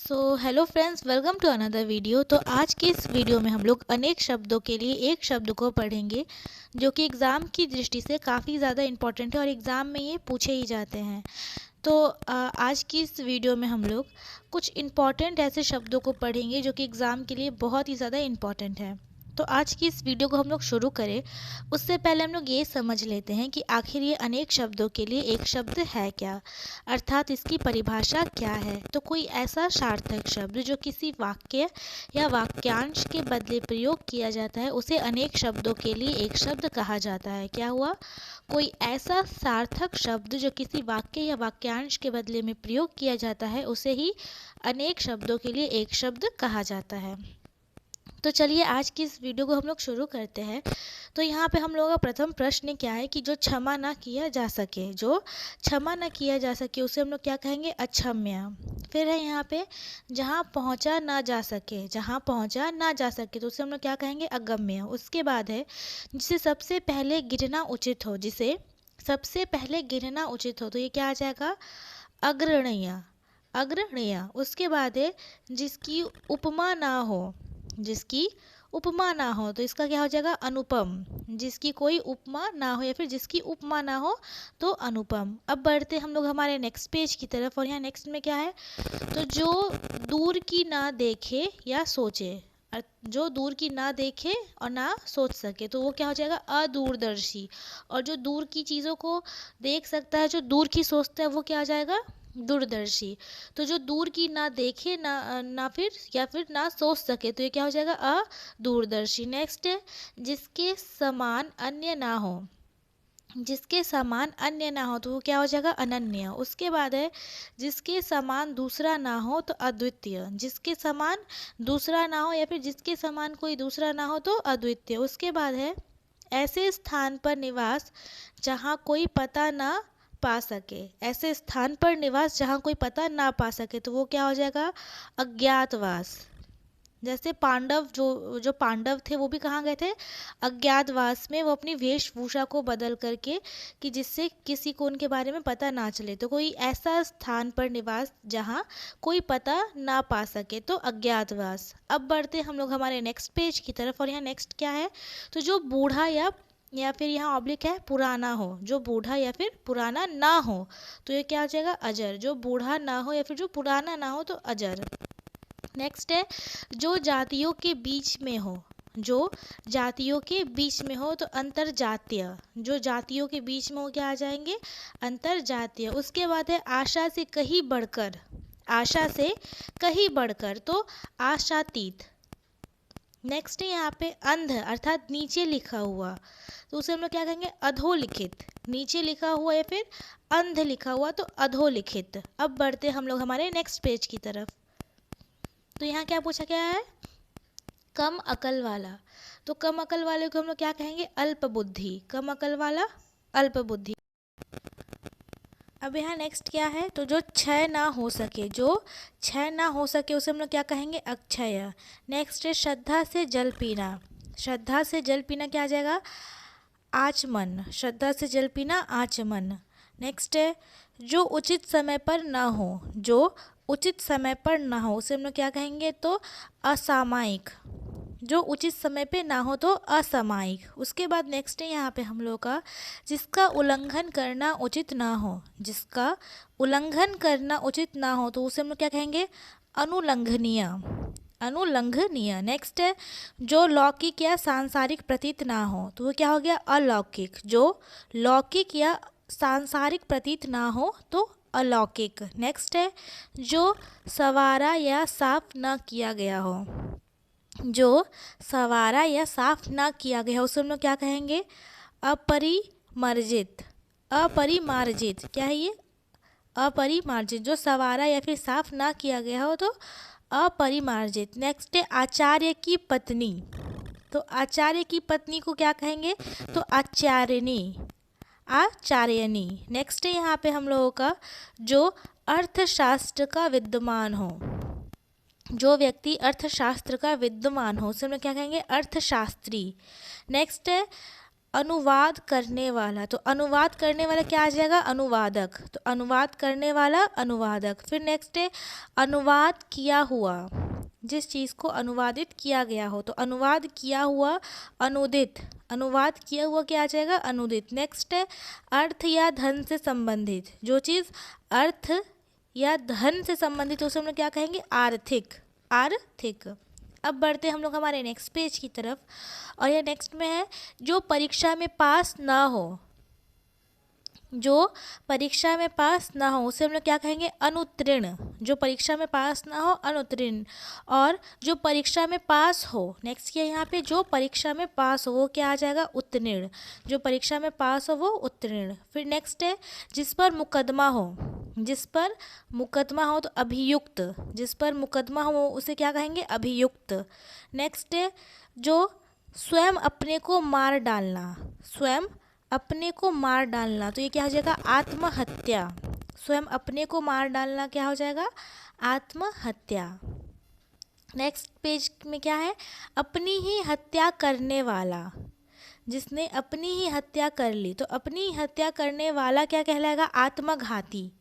Hello friends, welcome to another video. तो आज के इस वीडियो में हम लोग अनेक शब्दों के लिए एक शब्द को पढ़ेंगे जो कि एग्ज़ाम की दृष्टि से काफ़ी ज़्यादा इम्पोर्टेंट है और एग्ज़ाम में ये पूछे ही जाते हैं। तो आज की इस वीडियो में हम लोग कुछ इम्पॉर्टेंट ऐसे शब्दों को पढ़ेंगे जो कि एग्ज़ाम के लिए बहुत ही ज़्यादा इम्पॉर्टेंट है। तो आज की इस वीडियो को हम लोग शुरू करें उससे पहले हम लोग ये समझ लेते हैं कि आखिर ये अनेक शब्दों के लिए एक शब्द है क्या, अर्थात इसकी परिभाषा क्या है। तो कोई ऐसा सार्थक शब्द जो किसी वाक्य या वाक्यांश के बदले प्रयोग किया जाता है उसे अनेक शब्दों के लिए एक शब्द कहा जाता है। क्या हुआ? कोई ऐसा सार्थक शब्द जो किसी वाक्य या वाक्यांश के बदले में प्रयोग किया जाता है उसे ही अनेक शब्दों के लिए एक शब्द कहा जाता है। तो चलिए आज की इस वीडियो को हम लोग शुरू करते हैं। तो यहाँ पे हम लोगों का प्रथम प्रश्न क्या है कि जो क्षमा ना किया जा सके, जो क्षमा ना किया जा सके उसे हम लोग क्या कहेंगे? अक्षम्य। फिर है यहाँ पे जहाँ पहुँचा ना जा सके, जहाँ पहुँचा ना जा सके तो उसे हम लोग क्या कहेंगे? अगम्य। उसके बाद है जिसे सबसे पहले गिरना उचित हो, जिसे सबसे पहले गिरना उचित हो तो ये क्या आ जाएगा? अग्रणीय। अग्रणीय। उसके बाद है जिसकी उपमा ना हो, जिसकी उपमा ना हो तो इसका क्या हो जाएगा? अनुपम। जिसकी कोई उपमा ना हो या फिर जिसकी उपमा ना हो तो अनुपम। अब बढ़ते हम लोग हमारे नेक्स्ट पेज की तरफ और यहाँ नेक्स्ट में क्या है? तो जो दूर की ना देखे या सोचे, जो दूर की ना देखे और ना सोच सके तो वो क्या हो जाएगा? अदूरदर्शी। और जो दूर की चीज़ों को देख सकता है, जो दूर की सोचता है वो क्या हो जाएगा? दूरदर्शी। तो जो दूर की ना देखे ना फिर या फिर ना सोच सके तो ये क्या हो जाएगा? अदूरदर्शी। नेक्स्ट है जिसके समान अन्य ना हो, जिसके समान अन्य ना हो तो वो क्या हो जाएगा? अनन्य। उसके बाद है जिसके समान दूसरा ना हो तो अद्वितीय। जिसके समान दूसरा ना हो या फिर जिसके समान कोई दूसरा ना हो तो अद्वितीय। उसके बाद है ऐसे स्थान पर निवास जहाँ कोई पता ना पा सके, ऐसे स्थान पर निवास जहाँ कोई पता ना पा सके तो वो क्या हो जाएगा? अज्ञातवास। जैसे पांडव जो पांडव थे वो भी कहाँ गए थे? अज्ञातवास में। वो अपनी वेशभूषा को बदल करके कि जिससे किसी को उनके बारे में पता ना चले। तो कोई ऐसा स्थान पर निवास जहाँ कोई पता ना पा सके तो अज्ञातवास। अब बढ़ते हम लोग हमारे नेक्स्ट पेज की तरफ और यहाँ नेक्स्ट क्या है? तो जो बूढ़ा या फिर यहाँ ऑब्लिक है पुराना हो, जो बूढ़ा या फिर पुराना ना हो तो ये क्या हो जाएगा? अजर। जो बूढ़ा ना हो या फिर जो पुराना ना हो तो अजर। नेक्स्ट है जो जातियों के बीच में हो, जो जातियों के बीच में हो तो अंतरजातीय। जो जातियों के बीच में हो क्या आ जाएंगे? अंतरजातीय। उसके बाद है आशा से कहीं बढ़कर, आशा से कहीं बढ़कर तो आशातीत। नेक्स्ट है यहाँ पे अंध अर्थात नीचे लिखा हुआ तो उसे हम लोग क्या कहेंगे? अधोलिखित। नीचे लिखा हुआ या फिर अंध लिखा हुआ तो अधोलिखित। अब बढ़ते हम लोग हमारे नेक्स्ट पेज की तरफ। तो यहाँ क्या पूछा गया है? कम अकल वाला। तो कम अकल वाले को हम लोग क्या कहेंगे? अल्प बुद्धि। कम अकल वाला अल्प बुद्धि। अब यहाँ नेक्स्ट क्या है? तो जो क्षय ना हो सके, जो क्षय ना हो सके उसे हम लोग क्या कहेंगे? अक्षय। नेक्स्ट है श्रद्धा से जल पीना। श्रद्धा से जल पीना क्या आ जाएगा? आचमन। श्रद्धा से जल पीना आचमन। नेक्स्ट है जो उचित समय पर ना हो, जो उचित समय पर ना हो उसे हम लोग क्या कहेंगे? तो असामयिक। जो उचित समय पे ना हो तो असामयिक। उसके बाद नेक्स्ट है यहाँ पे हम लोग का जिसका उल्लंघन करना उचित ना हो, जिसका उल्लंघन करना उचित ना हो तो उसे हम लोग क्या कहेंगे? अनुलंघनीय। अनुलंघनीय। नेक्स्ट है जो लौकिक या सांसारिक प्रतीत ना हो तो वो क्या हो गया? अलौकिक। जो लौकिक या सांसारिक प्रतीत ना हो तो अलौकिक। नेक्स्ट है जो सवारा या साफ ना किया गया हो, जो सवारा या साफ ना किया गया हो उसे हम लोग क्या कहेंगे? अपरिमार्जित। अपरिमार्जित क्या है ये? अपरिमार्जित। जो सवारा या फिर साफ ना किया गया हो तो अपरिमार्जित। नेक्स्ट है आचार्य की पत्नी। तो आचार्य की पत्नी को क्या कहेंगे? तो आचार्यनी। आचार्यनी। नेक्स्ट है यहाँ पे हम लोगों का जो अर्थशास्त्र का विद्वान हो, जो व्यक्ति अर्थशास्त्र का विद्वान हो उसे हम लोग क्या कहेंगे? अर्थशास्त्री। नेक्स्ट है अनुवाद करने वाला, तो अनुवाद करने वाला क्या आ जाएगा? अनुवादक। तो अनुवाद करने वाला अनुवादक। फिर नेक्स्ट है अनुवाद किया हुआ, जिस चीज़ को अनुवादित किया गया हो, तो अनुवाद किया हुआ अनुदित। अनुवाद किया हुआ क्या आ जाएगा? अनुदित। नेक्स्ट है अर्थ या धन से संबंधित, जो चीज़ अर्थ या धन से संबंधित उसे हम लोग क्या कहेंगे? आर्थिक। आर्थिक। अब बढ़ते हम लोग हमारे नेक्स्ट पेज की तरफ, और यह नेक्स्ट में है जो परीक्षा में पास ना हो। जो परीक्षा में पास ना हो उसे हम लोग क्या कहेंगे? अनुत्तीर्ण। जो परीक्षा में पास ना हो, अनुत्तीर्ण। और जो परीक्षा में पास हो, नेक्स्ट किया यहाँ पे, जो परीक्षा में पास हो वो क्या आ जाएगा? उत्तीर्ण। जो परीक्षा में पास हो वो उत्तीर्ण। फिर नेक्स्ट है जिस पर मुकदमा हो। जिस पर मुकदमा हो तो अभियुक्त। जिस पर मुकदमा हो उसे क्या कहेंगे? अभियुक्त। नेक्स्ट है जो स्वयं अपने को मार डालना। स्वयं अपने को मार डालना, तो ये क्या हो जाएगा? आत्महत्या। स्वयं अपने को मार डालना क्या हो जाएगा? आत्महत्या। नेक्स्ट पेज में क्या है? अपनी ही हत्या करने वाला। जिसने अपनी ही हत्या कर ली, तो अपनी ही हत्या करने वाला क्या कहलाएगा? आत्मघाती।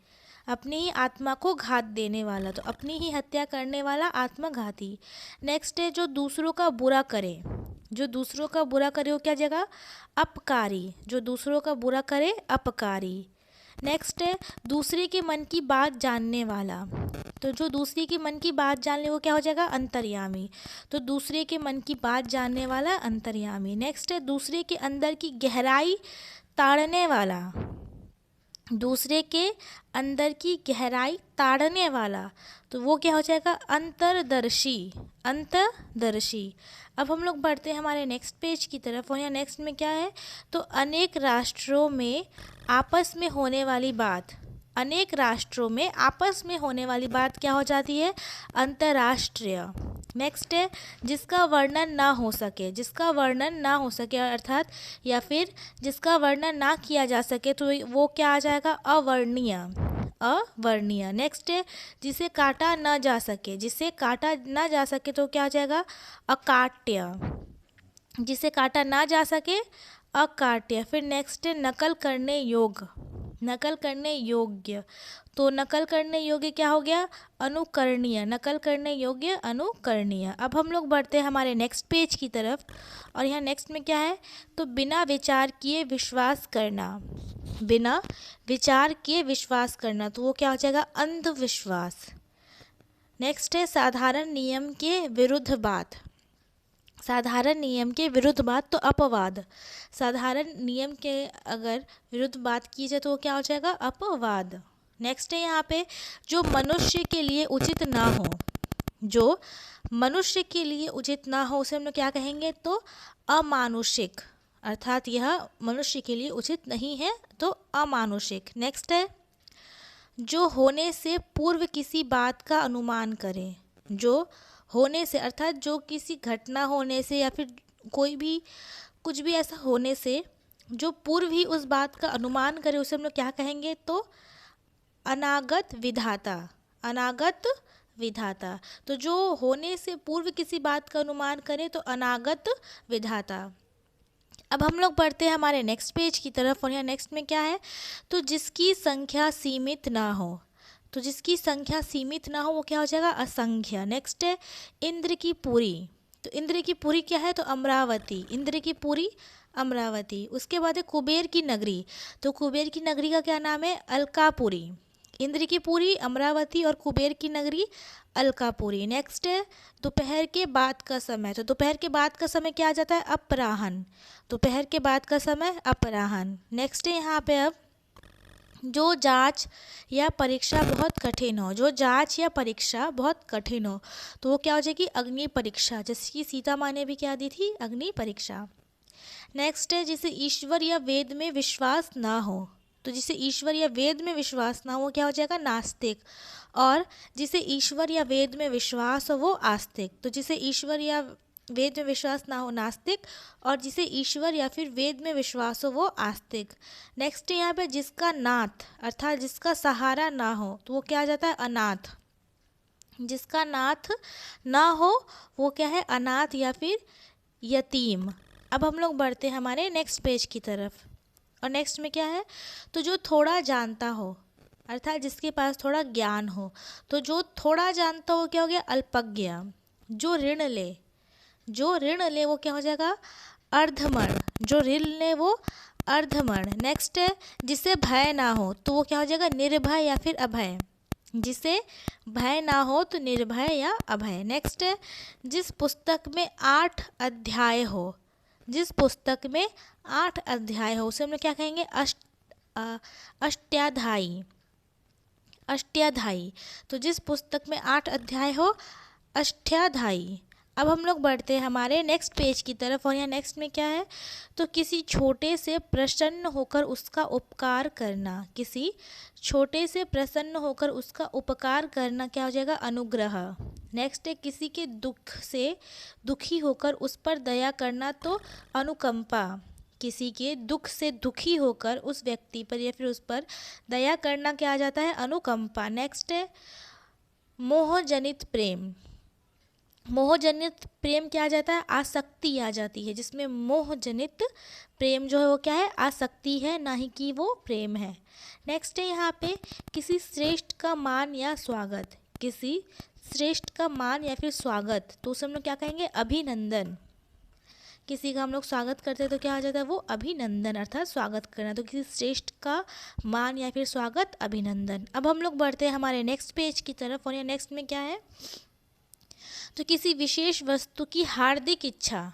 अपनी ही आत्मा को घात देने वाला, तो अपनी ही हत्या करने वाला आत्मघाती। नेक्स्ट है जो दूसरों का बुरा करे। जो दूसरों का बुरा करे वो क्या जगह? अपकारी। जो दूसरों का बुरा करे अपकारी। नेक्स्ट है दूसरे के मन की बात जानने वाला। तो जो दूसरे के मन की बात जान ले वो क्या हो जाएगा? अंतर्यामी। तो दूसरे के मन की बात जानने वाला अंतर्यामी। नेक्स्ट है दूसरे के अंदर की गहराई ताड़ने वाला। दूसरे के अंदर की गहराई ताड़ने वाला, तो वो क्या हो जाएगा? अंतर्दर्शी। अंतर्दर्शी। अब हम लोग बढ़ते हैं हमारे नेक्स्ट पेज की तरफ, और यहाँ नेक्स्ट में क्या है? तो अनेक राष्ट्रों में आपस में होने वाली बात। अनेक राष्ट्रों में आपस में होने वाली बात क्या हो जाती है? अंतर्राष्ट्रीय। नेक्स्ट है जिसका वर्णन ना हो सके। जिसका वर्णन ना हो सके अर्थात या फिर जिसका वर्णन ना किया जा सके, तो वो क्या आ जाएगा? अवर्णनीय। अवर्णनीय। नेक्स्ट है जिसे काटा ना जा सके। जिसे काटा ना जा सके तो क्या आ जाएगा? अकाट्य। जिसे काटा ना जा सके अकाट्य। फिर नेक्स्ट है नकल करने योग्य। नकल करने योग्य, तो नकल करने योग्य क्या हो गया? अनुकरणीय। नकल करने योग्य अनुकरणीय। अब हम लोग बढ़ते हैं हमारे नेक्स्ट पेज की तरफ, और यहाँ नेक्स्ट में क्या है? तो बिना विचार किए विश्वास करना। बिना विचार किए विश्वास करना, तो वो क्या हो जाएगा? अंधविश्वास। नेक्स्ट है साधारण नियम के विरुद्ध बात। साधारण नियम के विरुद्ध बात, तो अपवाद। साधारण नियम के अगर विरुद्ध बात की जाए तो वो क्या हो जाएगा? अपवाद। नेक्स्ट है यहाँ पे जो मनुष्य के लिए उचित ना हो। जो मनुष्य के लिए उचित ना हो उसे हम लोग क्या कहेंगे? तो अमानुषिक। अर्थात यह मनुष्य के लिए उचित नहीं है, तो अमानुषिक। नेक्स्ट है जो होने से पूर्व किसी बात का अनुमान करे। जो होने से अर्थात जो किसी घटना होने से या फिर कोई भी कुछ भी ऐसा होने से जो पूर्व ही उस बात का अनुमान करे उसे हम लोग क्या कहेंगे? तो अनागत विधाता। अनागत विधाता। तो जो होने से पूर्व किसी बात का अनुमान करे तो अनागत विधाता। अब हम लोग बढ़ते हैं हमारे नेक्स्ट पेज की तरफ, और यहाँ नेक्स्ट में क्या है? तो जिसकी संख्या सीमित ना हो। तो जिसकी संख्या सीमित ना हो वो क्या हो जाएगा? असंख्य। नेक्स्ट है इंद्र की पुरी। तो इंद्र की पुरी क्या है? तो अमरावती। इंद्र की पुरी अमरावती। उसके बाद है कुबेर की नगरी। तो कुबेर की नगरी का क्या नाम है? अलकापुरी। इंद्र की पुरी, अमरावती और कुबेर की नगरी अलकापुरी। नेक्स्ट है दोपहर के बाद का समय। तो दोपहर के बाद का समय क्या आ जाता है? अपराह्न। दोपहर के बाद का समय अपराह्न। नेक्स्ट है यहाँ पे अब जो जांच या परीक्षा बहुत कठिन हो। जो जांच या परीक्षा बहुत कठिन हो तो वो क्या हो जाएगी? अग्नि परीक्षा। जिसकी सीता माँ ने भी क्या दी थी? अग्नि परीक्षा। नेक्स्ट है जिसे ईश्वर या वेद में विश्वास ना हो। तो जिसे ईश्वर या वेद में विश्वास ना हो वो क्या हो जाएगा? नास्तिक। और जिसे ईश्वर या वेद में विश्वास हो वो आस्तिक। तो जिसे ईश्वर या वेद में विश्वास ना हो नास्तिक, और जिसे ईश्वर या फिर वेद में विश्वास हो वो आस्तिक। नेक्स्ट यहाँ पे जिसका नाथ अर्थात जिसका सहारा ना हो तो वो क्या आ जाता है? अनाथ। जिसका नाथ ना हो वो क्या है? अनाथ या फिर यतीम। अब हम लोग बढ़ते हैं हमारे नेक्स्ट पेज की तरफ। और नेक्स्ट में क्या है, तो जो थोड़ा जानता हो अर्थात जिसके पास थोड़ा ज्ञान हो। तो जो थोड़ा जानता हो क्या हो गया, अल्पज्ञ। जो ऋण ले, जो ऋण ले वो क्या हो जाएगा, अर्धमण। जो ऋण ले वो अर्धमण। नेक्स्ट है, जिसे भय ना हो तो वो क्या हो जाएगा, निर्भय या फिर अभय। जिसे भय ना हो तो निर्भय या अभय। नेक्स्ट है, जिस पुस्तक में 8 अध्याय हो। जिस पुस्तक में 8 अध्याय हो उसे हम लोग क्या कहेंगे, अष्टाध्यायी। अष्टाध्यायी। तो जिस पुस्तक में 8 अध्याय हो, अष्टाध्यायी। अब हम लोग बढ़ते हैं हमारे नेक्स्ट पेज की तरफ। और यहाँ नेक्स्ट में क्या है, तो किसी छोटे से प्रसन्न होकर उसका उपकार करना। किसी छोटे से प्रसन्न होकर उसका उपकार करना क्या हो जाएगा, अनुग्रह। नेक्स्ट है, किसी के दुख से दुखी होकर उस पर दया करना तो अनुकंपा। किसी के दुख से दुखी होकर उस व्यक्ति पर या फिर उस पर दया करना क्या आ जाता है, अनुकंपा। नेक्स्ट है, मोहजनित प्रेम। मोहजनित प्रेम क्या आ जाता है, आसक्ति आ जाती है। जिसमें मोहजनित प्रेम जो है वो क्या है, आसक्ति है, ना ही कि वो प्रेम है। नेक्स्ट है यहाँ पे, किसी श्रेष्ठ का मान या स्वागत। किसी श्रेष्ठ का मान या फिर स्वागत, तो उसे हम लोग क्या कहेंगे, अभिनंदन। किसी का हम लोग स्वागत करते हैं तो क्या आ जाता है, वो अभिनंदन अर्थात स्वागत करना। तो किसी श्रेष्ठ का मान या फिर स्वागत, अभिनंदन। अब हम लोग बढ़ते हैं हमारे नेक्स्ट पेज की तरफ। और यहाँ नेक्स्ट में क्या है, तो किसी विशेष वस्तु की हार्दिक इच्छा।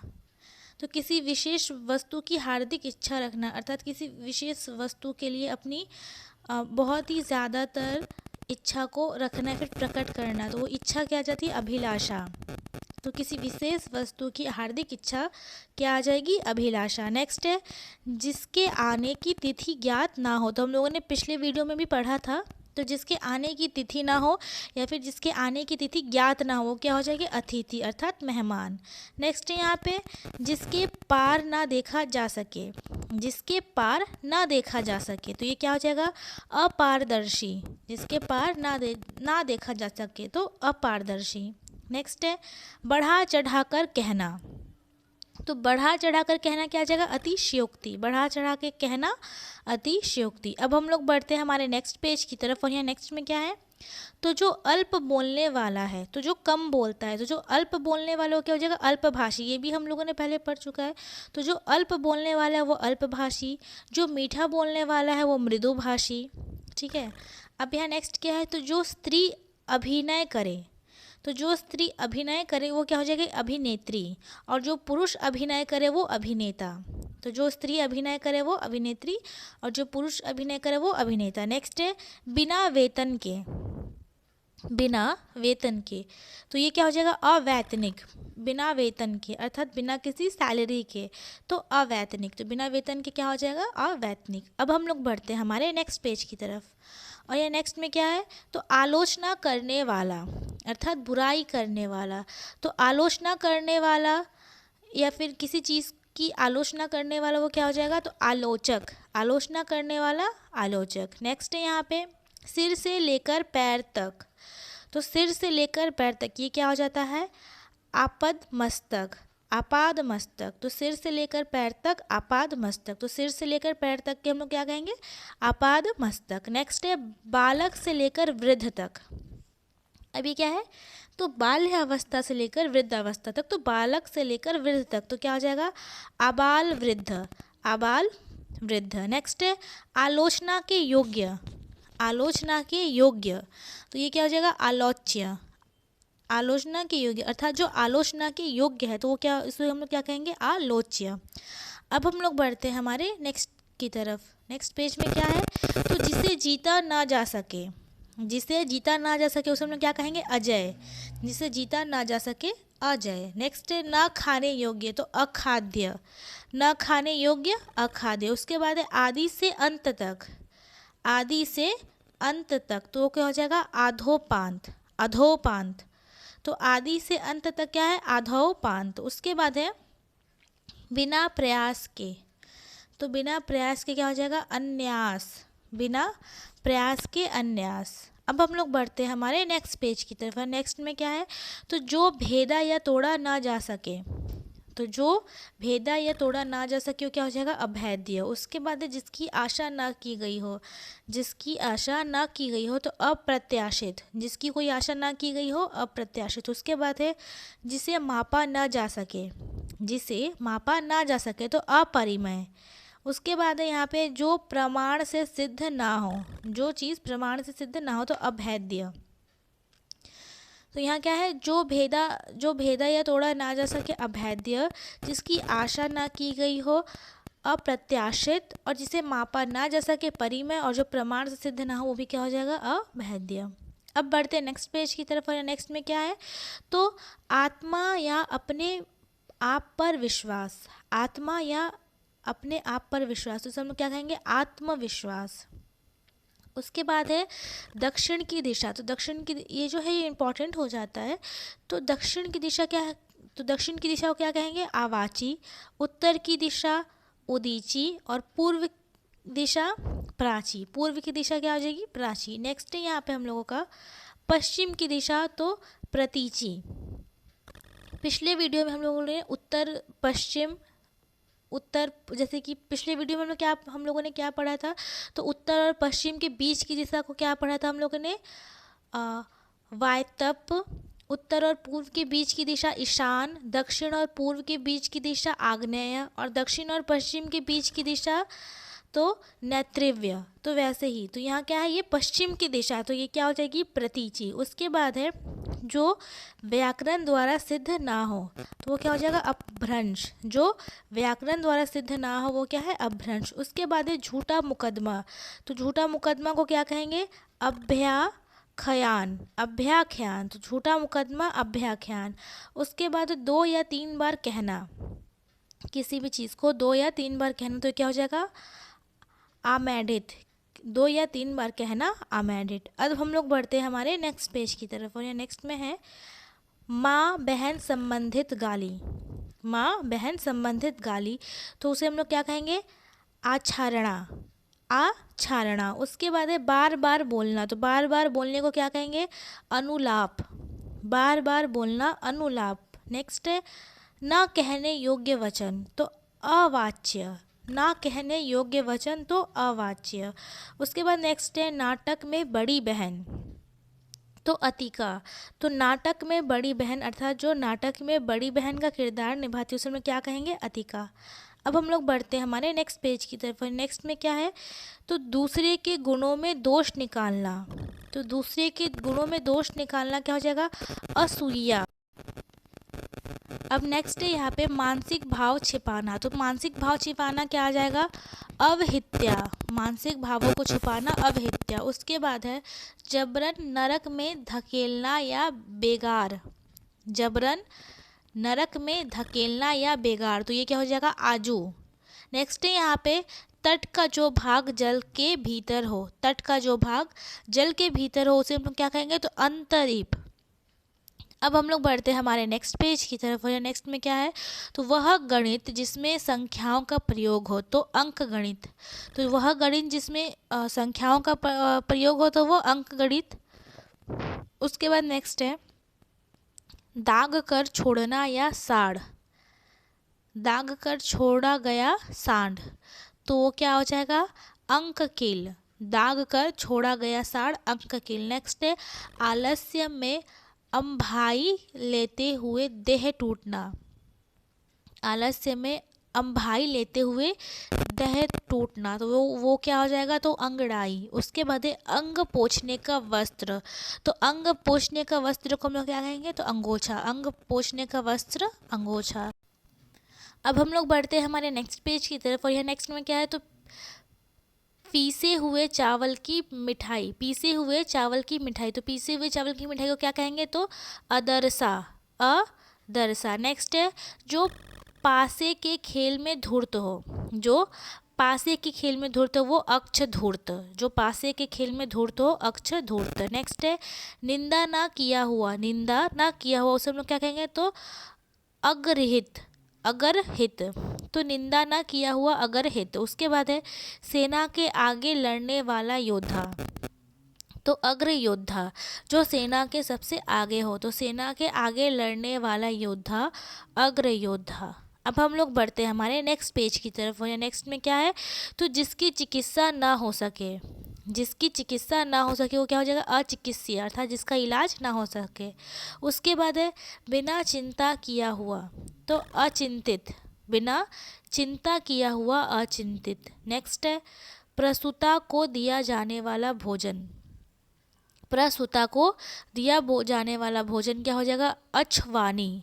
तो किसी विशेष वस्तु की हार्दिक इच्छा रखना अर्थात किसी विशेष वस्तु के लिए अपनी बहुत ही ज़्यादातर इच्छा को रखना फिर प्रकट करना। तो वो इच्छा क्या आ जाती है, अभिलाषा। तो किसी विशेष वस्तु की हार्दिक इच्छा क्या आ जाएगी, अभिलाषा। नेक्स्ट है, जिसके आने की तिथि ज्ञात ना हो। तो हम लोगों ने पिछले वीडियो में भी पढ़ा था। तो जिसके आने की तिथि ना हो या फिर जिसके आने की तिथि ज्ञात ना हो क्या हो जाएगी, अतिथि अर्थात मेहमान। नेक्स्ट है यहाँ पे, जिसके पार ना देखा जा सके। जिसके पार ना देखा जा सके तो ये क्या हो जाएगा, अपारदर्शी। जिसके पार ना देखा जा सके तो अपारदर्शी। नेक्स्ट है, बढ़ा चढ़ाकर कहना। तो बढ़ा चढ़ाकर कहना क्या आ जाएगा, अतिशयोक्ति। बढ़ा चढ़ा के कहना अतिशयोक्ति। अब हम लोग बढ़ते हैं हमारे नेक्स्ट पेज की तरफ। और यहाँ नेक्स्ट में क्या है, तो जो अल्प बोलने वाला है, तो जो कम बोलता है, तो जो अल्प बोलने वाला वो क्या हो जाएगा, अल्पभाषी। ये भी हम लोगों ने पहले पढ़ चुका है। तो जो अल्प बोलने वाला है वो अल्पभाषी, जो मीठा बोलने वाला है वो मृदुभाषी। ठीक है। अब यहाँ नेक्स्ट क्या है, तो जो स्त्री अभिनय करे। तो जो स्त्री अभिनय करे वो क्या हो जाएगी, अभिनेत्री। और जो पुरुष अभिनय करे वो अभिनेता। तो जो स्त्री अभिनय करे वो अभिनेत्री और जो पुरुष अभिनय करे वो अभिनेता। नेक्स्ट है, बिना वेतन के। बिना वेतन के तो ये क्या हो जाएगा, अवैतनिक। बिना वेतन के अर्थात बिना किसी सैलरी के तो अवैतनिक। तो बिना वेतन के क्या हो जाएगा, अवैतनिक। अब हम लोग बढ़ते हैं हमारे नेक्स्ट पेज की तरफ। और ये नेक्स्ट में क्या है, तो आलोचना करने वाला अर्थात बुराई करने वाला। तो आलोचना करने वाला या फिर किसी चीज़ की आलोचना करने वाला वो क्या हो जाएगा, तो आलोचक। आलोचना करने वाला आलोचक। नेक्स्ट है यहाँ पे, सिर से लेकर पैर तक। तो सिर से लेकर पैर तक ये क्या हो जाता है, आपाद मस्तक। आपाद मस्तक। तो सिर से लेकर पैर तक आपाद मस्तक। तो सिर से लेकर पैर तक के हम लोग क्या कहेंगे, आपाद मस्तक। नेक्स्ट है, बालक से लेकर वृद्ध तक। अभी क्या है, तो बाल्य अवस्था से लेकर वृद्ध अवस्था तक। तो बालक से लेकर वृद्ध तक तो क्या हो जाएगा, आबाल वृद्ध। आबाल वृद्ध। नेक्स्ट है, आलोचना के योग्य। आलोचना के योग्य तो ये क्या हो जाएगा, आलोच्य। आलोचना के योग्य अर्थात जो आलोचना के योग्य है तो वो क्या, इसको हम लोग क्या कहेंगे, आलोच्य। अब हम लोग बढ़ते हैं हमारे नेक्स्ट की तरफ। नेक्स्ट पेज में क्या है, तो जिसे जीता ना जा सके। जिसे जीता ना जा सके उसे हम लोग क्या कहेंगे, अजय। जिसे जीता ना जा सके, अजय। नेक्स्ट है, ना खाने योग्य तो अखाद्य। न खाने योग्य, अखाद्य। उसके बाद है, आदि से अंत तक। आदि से अंत तक तो वो क्या हो जाएगा, आधोपांत। अधोपांत। तो आदि से अंत तक क्या है, आधोपांत। उसके बाद है, बिना प्रयास के। तो बिना प्रयास के क्या हो जाएगा, अन्यास। बिना प्रयास के अन्यास। अब हम लोग बढ़ते हैं हमारे नेक्स्ट पेज की तरफ। नेक्स्ट में क्या है, तो जो भेदा या तोड़ा ना जा सके। तो जो भेदा या तोड़ा ना जा सके वो क्या हो जाएगा, अभेद्य। उसके बाद है जिसकी आशा ना की गई हो, जिसकी आशा ना की गई हो तो अप्रत्याशित, जिसकी कोई आशा ना की गई हो अप्रत्याशित। उसके बाद है जिसे मापा ना जा सके, जिसे मापा ना जा सके तो अपरिमेय। उसके बाद है यहाँ पे जो प्रमाण से सिद्ध ना हो, जो चीज़ प्रमाण से सिद्ध ना हो तो अभेद्य। तो यहाँ क्या है, जो भेदा या तोड़ा ना जा सके अभेद्य, जिसकी आशा ना की गई हो अप्रत्याशित, और जिसे मापा ना जा सके परिमेय, और जो प्रमाण से सिद्ध ना हो वो भी क्या हो जाएगा, अभेद्य। अब बढ़ते हैं नेक्स्ट पेज की तरफ। और नेक्स्ट में क्या है, तो आत्मा या अपने आप पर विश्वास, आत्मा या अपने आप पर विश्वास, तो हम लोग क्या कहेंगे, आत्मविश्वास। उसके बाद है दक्षिण की दिशा, तो दक्षिण की ये जो है ये इम्पॉर्टेंट हो जाता है। तो दक्षिण की दिशा क्या है, तो दक्षिण की दिशा को क्या कहेंगे, आवाची। उत्तर की दिशा उदीची, और पूर्व दिशा प्राची। पूर्व की दिशा क्या हो जाएगी, प्राची। नेक्स्ट है यहाँ पे हम लोगों का पश्चिम की दिशा, तो प्रतीची। पिछले वीडियो में हम लोगों ने उत्तर पश्चिम उत्तर, जैसे कि पिछले वीडियो में हम लोगों ने क्या पढ़ा था, तो उत्तर और पश्चिम के बीच की दिशा को क्या पढ़ा था हम लोगों ने, वायतप। उत्तर और पूर्व के बीच की दिशा ईशान, दक्षिण और पूर्व के बीच की दिशा आग्नेय, और दक्षिण और पश्चिम के बीच की दिशा तो नैऋत्य। तो वैसे ही तो यहाँ क्या है, ये पश्चिम की दिशा, तो ये क्या हो जाएगी, प्रतीची। उसके बाद है जो व्याकरण द्वारा सिद्ध ना हो, तो वो क्या हो जाएगा, अपभ्रंश। जो व्याकरण द्वारा सिद्ध ना हो वो क्या है, अपभ्रंश। उसके बाद है झूठा मुकदमा, तो झूठा मुकदमा को क्या कहेंगे, अभ्याख्यान, अभ्याख्यान। तो झूठा मुकदमा अभ्याख्यान। उसके बाद 2 या 3 बार कहना, किसी भी चीज़ को 2 या 3 बार कहना, तो क्या हो जाएगा, आमेडित। 2 या 3 बार कहना, आमेडिट। अब हम लोग बढ़ते हैं हमारे नेक्स्ट पेज की तरफ। और ये नेक्स्ट में है माँ बहन संबंधित गाली, माँ बहन संबंधित गाली, तो उसे हम लोग क्या कहेंगे, आच्छारणा, आच्छारणा। उसके बाद है बार बार बोलना, तो बार बार बोलने को क्या कहेंगे, अनुलाप, बार बार बोलना, अनुलाप। नेक्स्ट है ना कहने योग्य वचन, तो अवाच्य, ना कहने योग्य वचन तो अवाच्य। उसके बाद नेक्स्ट है नाटक में बड़ी बहन, तो अतिका। तो नाटक में बड़ी बहन अर्थात जो नाटक में बड़ी बहन का किरदार निभाती है उसमें क्या कहेंगे, अतिका। अब हम लोग बढ़ते हैं हमारे नेक्स्ट पेज की तरफ। नेक्स्ट में क्या है, तो दूसरे के गुणों में दोष निकालना, तो दूसरे के गुणों में दोष निकालना क्या हो जाएगा, असूया। अब नेक्स्ट है यहाँ पे मानसिक भाव छिपाना, तो मानसिक भाव छिपाना क्या आ जाएगा, अवहित्या। मानसिक भावों को छुपाना, अवहित्या। उसके बाद है जबरन नरक में धकेलना या बेगार, जबरन नरक में धकेलना या बेगार, तो ये क्या हो जाएगा, आजू। नेक्स्ट है यहाँ पे तट का जो भाग जल के भीतर हो, तट का जो भाग जल के भीतर हो उसे हम लोग क्या कहेंगे, तो अंतरीप। अब हम लोग बढ़ते हैं हमारे नेक्स्ट पेज की तरफ। और नेक्स्ट में क्या है, तो वह गणित जिसमें संख्याओं का प्रयोग हो, तो अंक गणित। तो वह गणित जिसमें संख्याओं का प्रयोग हो तो वो अंक गणित। उसके बाद नेक्स्ट है दाग कर छोड़ना या साढ़, दाग कर छोड़ा गया सांड, तो वो क्या हो जाएगा, अंक कील। दाग कर छोड़ा गया साढ़, अंक कील। नेक्स्ट है आलस्य में अम्भाई लेते हुए देह टूटना, आलस्य में अम्भाई लेते हुए देह टूटना, तो वो क्या हो जाएगा, तो अंगड़ाई। उसके बाद है अंग पोंछने का वस्त्र, तो अंग पोंछने का वस्त्र को हम लोग क्या कहेंगे, तो अंगोछा। अंग पोंछने का वस्त्र, अंगोछा। अब हम लोग बढ़ते हैं हमारे नेक्स्ट पेज की तरफ। और यह नेक्स्ट में क्या है, तो पीसे हुए चावल की मिठाई, पीसे हुए चावल की मिठाई, तो पीसे हुए चावल की मिठाई को क्या कहेंगे, तो अदरसा, अदरसा। नेक्स्ट है जो पासे के खेल में धूर्त हो, जो पासे के खेल में धूर्त हो वो अक्ष धूर्त, जो पासे के खेल में धूर्त हो अक्ष धूर्त। नेक्स्ट है निंदा ना किया हुआ, निंदा ना किया हुआ उसे हम लोग क्या कहेंगे, तो अग्रहित, अगर हित, तो निंदा ना किया हुआ अगर हित। उसके बाद है सेना के आगे लड़ने वाला योद्धा, तो अग्र योद्धा, जो सेना के सबसे आगे हो, तो सेना के आगे लड़ने वाला योद्धा, अग्र योद्धा। अब हम लोग बढ़ते हैं हमारे नेक्स्ट पेज की तरफ। या नेक्स्ट में क्या है, तो जिसकी चिकित्सा ना हो सके, जिसकी चिकित्सा ना हो सके वो क्या हो जाएगा, अचिकित्सीय, अर्थात जिसका इलाज ना हो सके। उसके बाद है बिना चिंता किया हुआ, तो अचिंतित, बिना चिंता किया हुआ अचिंतित। नेक्स्ट है प्रसूता को दिया जाने वाला भोजन, प्रसूता को दिया जाने वाला भोजन क्या हो जाएगा, अछवानी,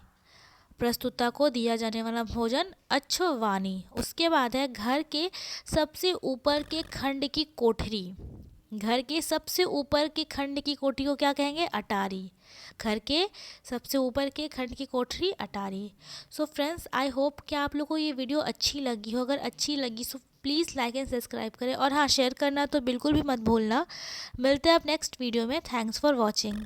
प्रस्तुता को दिया जाने वाला भोजन अछवानी। उसके बाद है घर के सबसे ऊपर के खंड की कोठरी, घर के सबसे ऊपर के खंड की कोठरी को क्या कहेंगे, अटारी, घर के सबसे ऊपर के खंड की कोठरी अटारी। सो फ्रेंड्स, आई होप कि आप लोगों को ये वीडियो अच्छी लगी हो। अगर अच्छी लगी so please like and subscribe करें, और हाँ, शेयर करना तो बिल्कुल भी मत भूलना। मिलते हैं अब नेक्स्ट वीडियो में। Thanks for watching.